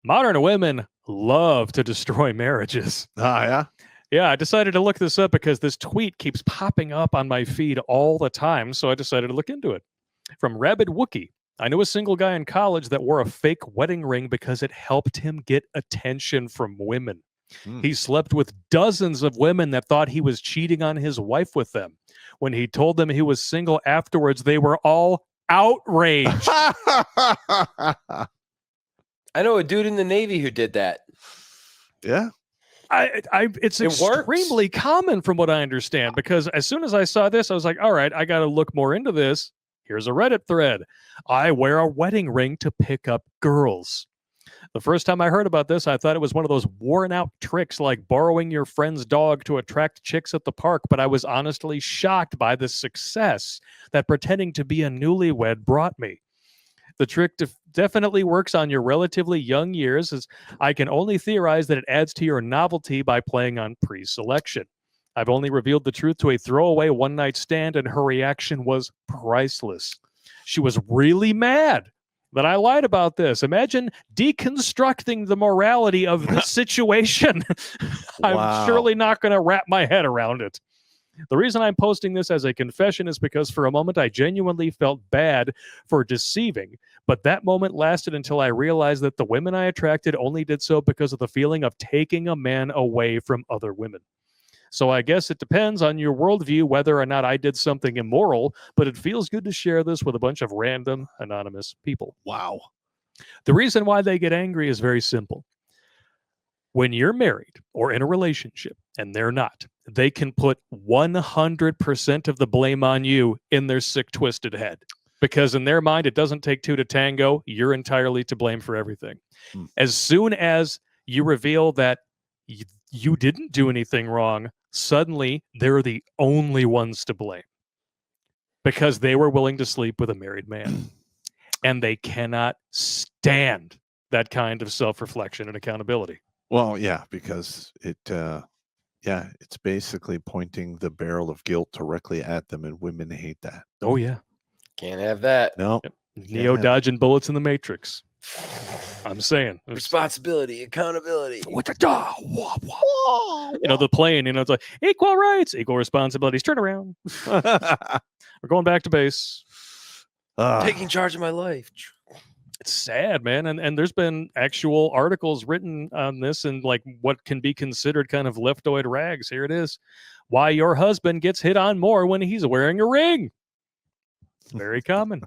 Modern women love to destroy marriages. Ah, yeah. Yeah, I decided to look this up because this tweet keeps popping up on my feed all the time, so I decided to look into it. From Rabid Wookie. I knew a single guy in college that wore a fake wedding ring because it helped him get attention from women. He slept with dozens of women that thought he was cheating on his wife with them. When he told them he was single afterwards, they were all outraged. I know a dude in the Navy who did that. Yeah. It's extremely common from what I understand, because as soon as I saw this, I was like, all right, I got to look more into this. Here's a Reddit thread. I wear a wedding ring to pick up girls. The first time I heard about this, I thought it was one of those worn out tricks like borrowing your friend's dog to attract chicks at the park, but I was honestly shocked by the success that pretending to be a newlywed brought me. The trick definitely works on your relatively young years, as I can only theorize that it adds to your novelty by playing on pre-selection. I've only revealed the truth to a throwaway one-night stand, and her reaction was priceless. She was really mad that I lied about this. Imagine deconstructing the morality of this situation. I'm surely not going to wrap my head around it. The reason I'm posting this as a confession is because for a moment I genuinely felt bad for deceiving, but that moment lasted until I realized that the women I attracted only did so because of the feeling of taking a man away from other women. So I guess it depends on your worldview whether or not I did something immoral, but it feels good to share this with a bunch of random, anonymous people. Wow. The reason why they get angry is very simple. When you're married or in a relationship and they're not, they can put 100% of the blame on you in their sick, twisted head. Because in their mind, it doesn't take two to tango. You're entirely to blame for everything. As soon as you reveal that you didn't do anything wrong, suddenly they're the only ones to blame because they were willing to sleep with a married man. And they cannot stand that kind of self-reflection and accountability. Well, yeah, because it's basically pointing the barrel of guilt directly at them, and women hate that. Oh, yeah. Can't have that. No. Yep. Neo dodging bullets in the Matrix. I'm saying. Responsibility, accountability. You know, the plane, it's like equal rights, equal responsibilities. Turn around. We're going back to base. Taking charge of my life. It's sad, man. And there's been actual articles written on this and like what can be considered kind of leftoid rags. Here it is. Why your husband gets hit on more when he's wearing a ring. Very common.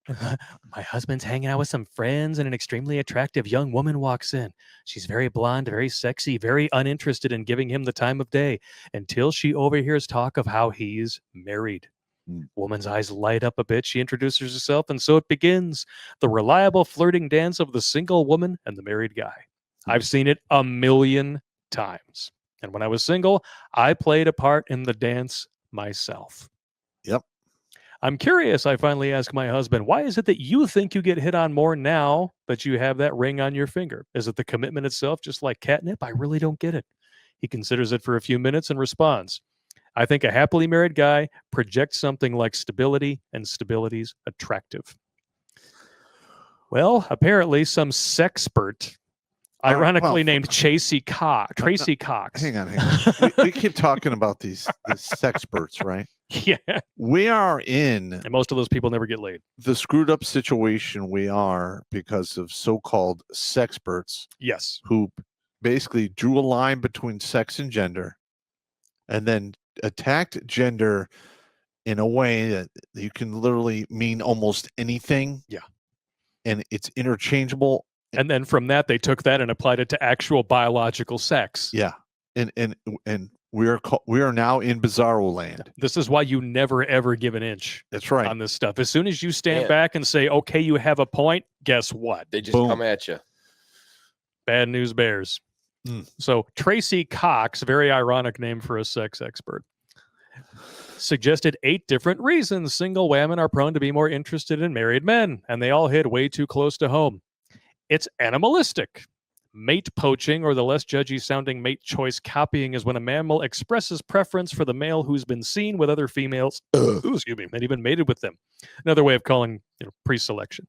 My husband's hanging out with some friends and an extremely attractive young woman walks in. She's very blonde, very sexy, very uninterested in giving him the time of day until she overhears talk of how he's married. Woman's eyes light up a bit. She introduces herself, and so it begins. The reliable flirting dance of the single woman and the married guy. I've seen it 1,000,000 times. And when I was single, I played a part in the dance myself. Yep. I'm curious, I finally asked my husband, why is it that you think you get hit on more now that you have that ring on your finger? Is it the commitment itself, just like catnip? I really don't get it. He considers it for a few minutes and responds, I think a happily married guy projects something like stability, and stability's attractive. Well, apparently some sexpert, ironically named Tracy Cox. Hang on. we keep talking about these sexperts, right? Yeah. We are in... And most of those people never get laid. The screwed up situation we are because of so-called sexperts. Yes. Who basically drew a line between sex and gender and then attacked gender in a way that you can literally mean almost anything. Yeah. And it's interchangeable. And then from that, they took that and applied it to actual biological sex. Yeah. And we are now in bizarro land. This is why you never, ever give an inch. That's right. On this stuff. As soon as you stand back and say, okay, you have a point, guess what? They just come at you. Bad news bears. So Tracy Cox, very ironic name for a sex expert, suggested 8 different reasons single women are prone to be more interested in married men, and they all hit way too close to home. It's animalistic. Mate poaching, or the less judgy sounding mate choice copying, is when a mammal expresses preference for the male who's been seen with other females, and even mated with them. Another way of calling pre-selection.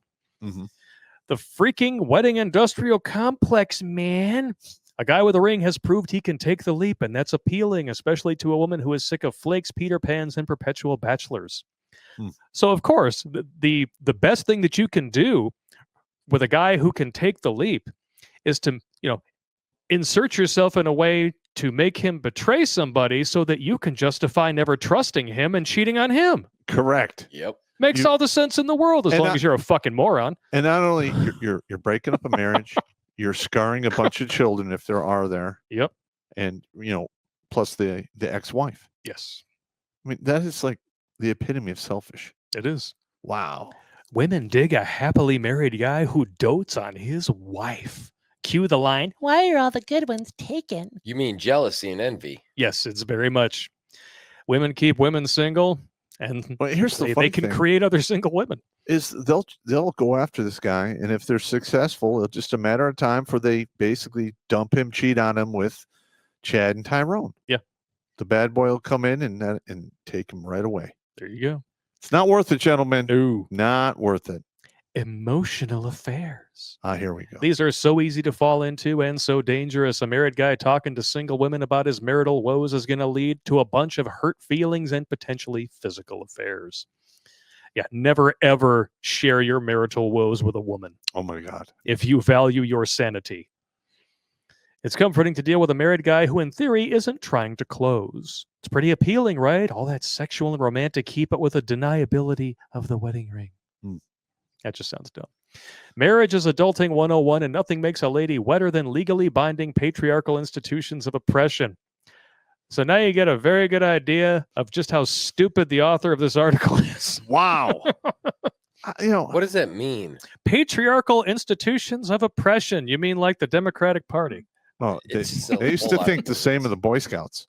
The freaking wedding industrial complex, man. A guy with a ring has proved he can take the leap, and that's appealing, especially to a woman who is sick of flakes, Peter Pans, and perpetual bachelors. So, of course, the best thing that you can do with a guy who can take the leap is to, insert yourself in a way to make him betray somebody so that you can justify never trusting him and cheating on him. Correct. Yep. Makes all the sense in the world as long as you're a fucking moron. And not only you're breaking up a marriage, you're scarring a bunch of children if there are there. Yep. And plus the ex-wife. Yes. I mean, that is like the epitome of selfish. It is. Wow. Women dig a happily married guy who dotes on his wife. Cue the line, "Why are all the good ones taken?" You mean jealousy and envy? Yes, it's very much. Women keep women single, and here's the they can create other single women. Is they'll go after this guy, and if they're successful, it's just a matter of time for they basically dump him, cheat on him with Chad and Tyrone. Yeah, the bad boy will come in and take him right away. There you go. It's not worth it, gentlemen. No, not worth it. Emotional affairs. Here we go. These are so easy to fall into and so dangerous. A married guy talking to single women about his marital woes is going to lead to a bunch of hurt feelings and potentially physical affairs. Yeah, never ever share your marital woes with a woman. Oh my God. If you value your sanity. It's comforting to deal with a married guy who in theory isn't trying to close. It's pretty appealing, right? All that sexual and romantic heat, but with a deniability of the wedding ring. That just sounds dumb. Marriage is adulting 101, and nothing makes a lady wetter than legally binding patriarchal institutions of oppression. So now you get a very good idea of just how stupid the author of this article is. Wow. What does that mean? Patriarchal institutions of oppression. You mean like the Democratic Party? Oh, they used to think the same of the Boy Scouts,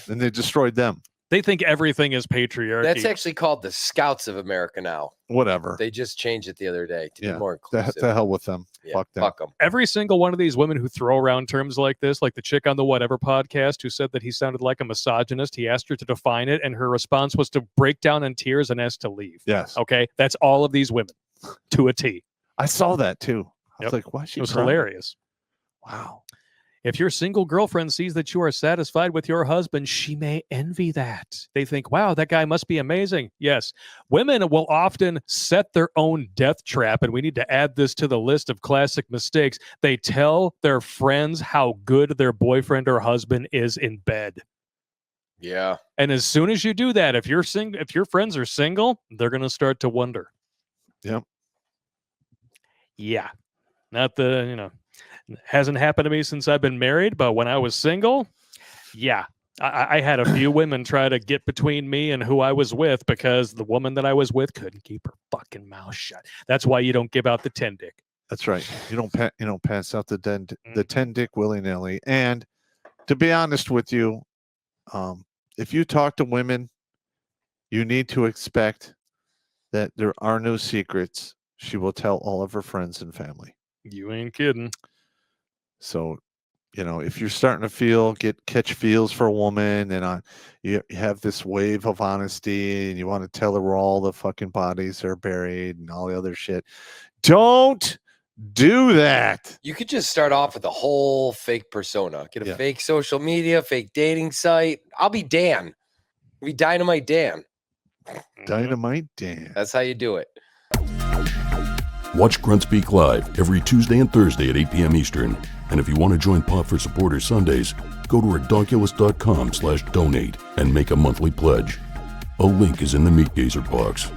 and they destroyed them. They think everything is patriarchy. That's actually called the Scouts of America now. Whatever. They just changed it the other day to be more inclusive. The hell with them. Yeah, fuck them. Fuck them. Every single one of these women who throw around terms like this, like the chick on the Whatever podcast who said that he sounded like a misogynist, he asked her to define it, and her response was to break down in tears and ask to leave. Yes. Okay? That's all of these women to a T. I saw that too. I was like, why is she It was crying? hilarious. Wow. If your single girlfriend sees that you are satisfied with your husband, she may envy that. They think, wow, that guy must be amazing. Yes. Women will often set their own death trap, and we need to add this to the list of classic mistakes. They tell their friends how good their boyfriend or husband is in bed. Yeah. And as soon as you do that, if your friends are single, they're going to start to wonder. Yep. Yeah. Not hasn't happened to me since I've been married, but when I was single, yeah, I had a few women try to get between me and who I was with because the woman that I was with couldn't keep her fucking mouth shut. That's why you don't give out the 10 dick. That's right. You don't pass out the 10 dick willy-nilly. And to be honest with you, if you talk to women, you need to expect that there are no secrets. She will tell all of her friends and family. You ain't kidding. So, if you're starting to catch feels for a woman and you have this wave of honesty and you want to tell her where all the fucking bodies are buried and all the other shit, don't do that. You could just start off with a whole fake persona. Get a fake social media, fake dating site. I'll be Dan. I'll be Dynamite Dan. Dynamite Dan. That's how you do it. Watch Grunt Speak live every Tuesday and Thursday at 8 p.m. Eastern. And if you want to join Pop for Supporters Sundays, go to redonkulous.com/donate and make a monthly pledge. A link is in the Meat Gazer box.